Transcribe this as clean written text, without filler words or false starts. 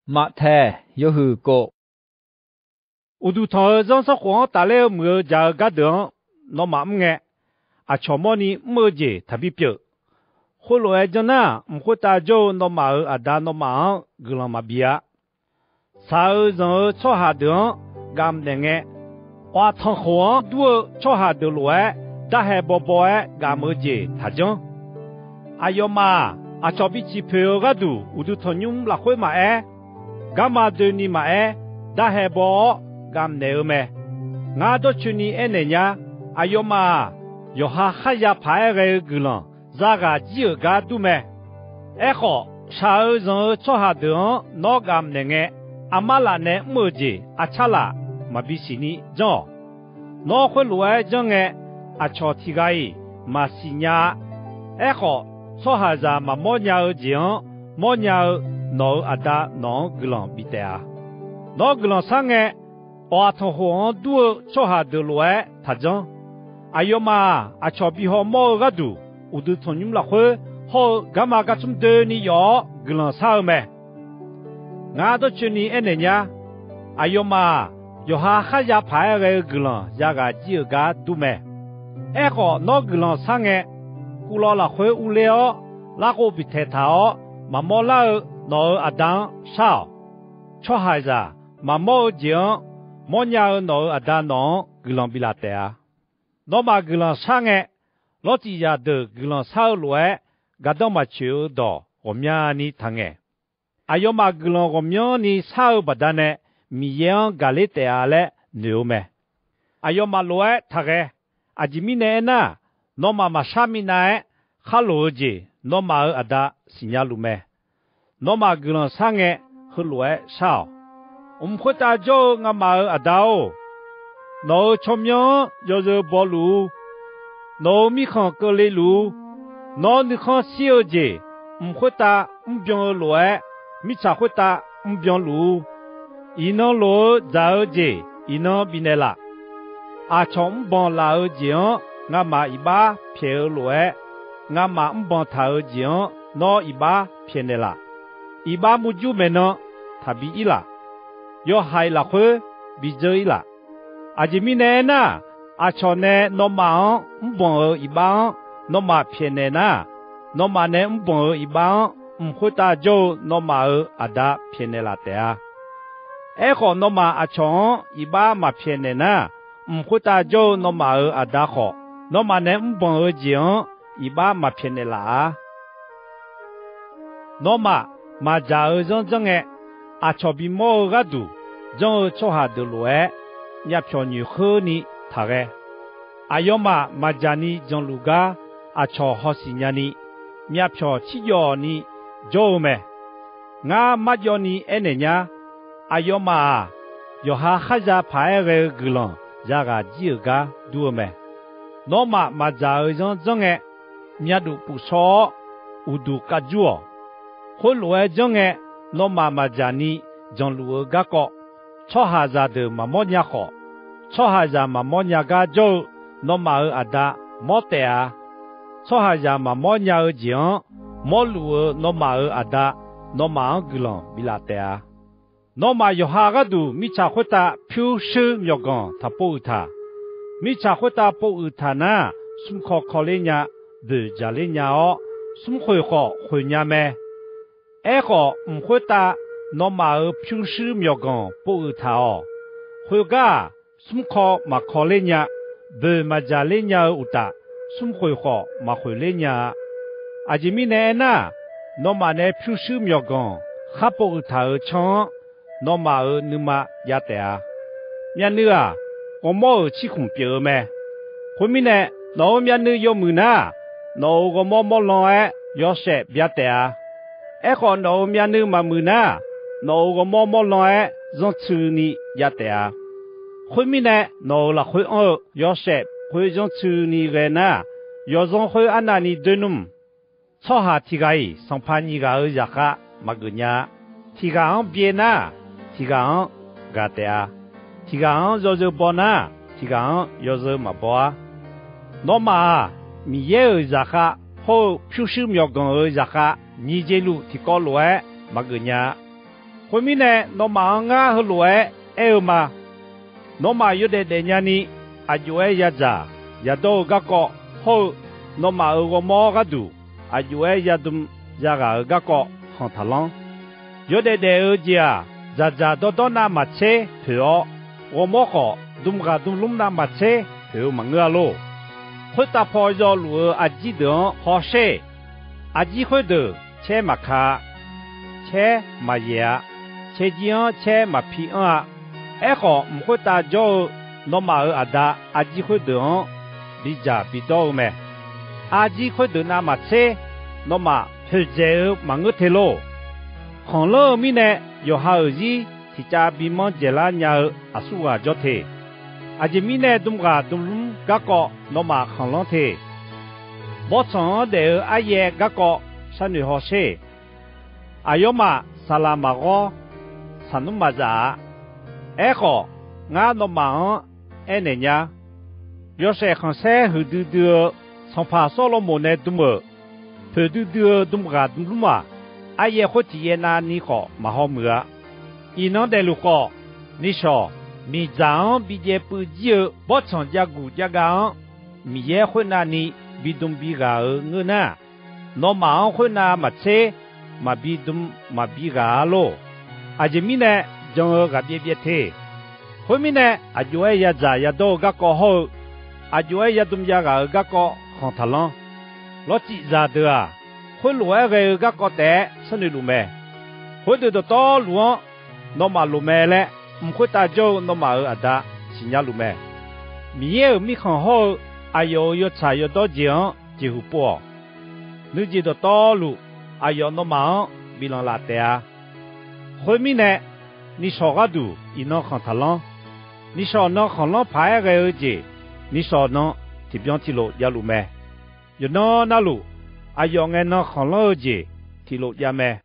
马太有何个？我都头上说黄打来没家家等，那马唔爱，啊乔莫尼没节特别表，后来就那唔会打就那马啊打那马个了马比啊，啥人错下等，咁的爱，话汤黄多错下的来，但系宝宝诶咁没节他讲，哎哟妈，啊乔比起票个度，我都同用拉会马诶。咁嘛对你嘛诶，但系无咁你咩？我都去你一年呀，哎哟嘛，有下黑呀排个个人，咋个只个都咩？哎好，啥人做下等，那咁你个，阿妈啦呢没子，阿查啦，嘛比是你做，那会来做个，阿朝提个伊，嘛是呀，哎好，做下子嘛莫鸟讲，莫鸟。no ada no gelang bitea no gelang sange wa tho ho du cho ha de loi ta jong ayo ma a cho bi ho mo ga du u du thon yum la ho ho ga ma ga chum de ni yo gelang sa me nga do chu ni ene nya ayo ma yo ha ha ya pha ga gelang ya ga ji ga du me e ho no gelang sange ku lo la ho u le o la go bi the ta o ma mo la no adam sao cho hai ra mà mô jiang mô nhau no adam no gilong bilatea no ma gilong sange lo ji ya de gilong sao lue gadong ma chiu do omya ni thange ayo ma gilong omyo ni sao badane mi yang galetea le neu me ayo ma lue thage ajimi ne na no ma shami na khalo ji no ma ada sinyalu me nó mà gương sang nghe hơi lúa sao phải ta cho ngắm mà ở đâu nó chôm nhớ giờ bỏ lú nó mi không cơ lấy lú nó đi không siêu gì phải ta biong lúa mi cha phải ta biong lú ino lúa giàu gì ino binela à chôm bon lao gì ngắm mà iba phiêu lúa ngắm mà bon thao gì nó iba phiền iba muju meno tabi ila yo hai la khwe bi je ila ajimi ne na a chone no ma mbon iba no ma phiene na no ma ne mbon iba mkhota jo no ma ada phiene la te a e kho no ma a chon iba ma phiene na mkhota jo no ma ada kho no ma ne mbon jion iba ma phiene la no ma mà giờ trong nghe à cho bị mua cái đủ trong cho hà được lúa nhập cho nhiều hơn ni thà cái à yo mà giờ ni trong lúa ga à cho họ xin nhà ni nhập cho chỉ yo ni cho mẹ ngã mà yo ni anh nhá à yo ha khá phải cái gương giá cả chỉ ga đủ mẹ nó mà giờ trong nghe nhập đủ bù số u đủ cá chua hồi lúa trong nghe nó mà jani trong lúa gác cọ cho hà ra được mà mót nhà họ cho hà ra mà mót nhà gác cho nó mà ở ada mót tẻ cho hà ra mà mót nhà ở giếng mót lúa nó mà ở ada nó mà ở gương bị là tẻ nó mà yêu hà gác đủ mi cha khuyết ta phiêu sư miêu gòn thà bố thà mi cha khuyết ta bố thà na sum khó lên nhà để trả lên nhà ó sum khôi nhà mẹ ai họ phải ta nó mà ở phiêu sư miêu gòn bố thảo hồi ga sum khó lên nhà để mà trả lên nhà ở ta sum khó mà khôi lên nhà à chỉ mi này na nó mà này phiêu sư miêu gòn khắp bố thảo chọn nó mà ở nơi mà giá tẻ nhà nữa có mua chỉ không biểu mẹ hồi mi này nó nhà nữa yêu mưa na nó có mua lo yêu sẽ giá tẻ ai họ nó nhà nữ mà mưa na nó có mua lo giống chữ ni giá tẻ hồi mi này nó là hồi yêu sẽ hồi giống chữ ni cái na yêu giống hồi anh ni đơn nôm cho hà thì cái song pan ni cái ở giá cả mà cái nhà thì cái ông biển na thì cái ông giá tẻ thì cái ông giờ bỏ na thì cái ông giờ mà bỏ nó mà mi ở giá cả hồ phiêu sư miêu gòn ở giá cả ni chế lu thì có lúa mà cái nhà 后面呢，那马啊和来哎嘛，那马有的人家呢，啊有哎也咋，也都个个好，那马个毛个度，啊有哎也都也个个看他啷，有的人家咋咋都那马车票，我毛好，都弄那马车票嘛个咯，会打破着路啊记得好些，啊机会的车马卡，车马爷。车子车马皮啊，哎好，唔会打着那马阿达阿机会的，比较比多咩？阿机会的那马车，那马去走马个铁路，看了面呢有好日，提家比忙接啦鸟阿苏啊着铁，阿这面呢东个那马看了铁，我从的阿爷个山里好些，阿有嘛萨拉马个。산놈 맞아. 에고 nga no ma enenya. Yose khanse hududu sanpa solomone dumo. Pedudu dumga dumma. Aye khotiye na ni kho ma ho mwa. Inon de lu kho ni sho mi zang bi je pu ji bo chong ja gu ja ga mi ye khwe na ni bi dum bi ga ngna. No ma khwe na ma che ma bi dum ma bi ga lo.阿这面呢，将个别贴，后面呢，阿就爱也在也都个好，阿就爱也东家个看他啷，老几咋的啊？会路爱个带是你路咩？会得到路，那马路咩嘞？唔会打就那马阿达新家路咩？米看好，阿有菜有多钱就好包，你知道道路，阿有那马比啷拉的啊？后面呢，你说个度，伊能看他啷，你说能看啷拍个儿子，你说能这边铁路也路咩？有那路，啊，用个能看啷儿子，铁路也咩？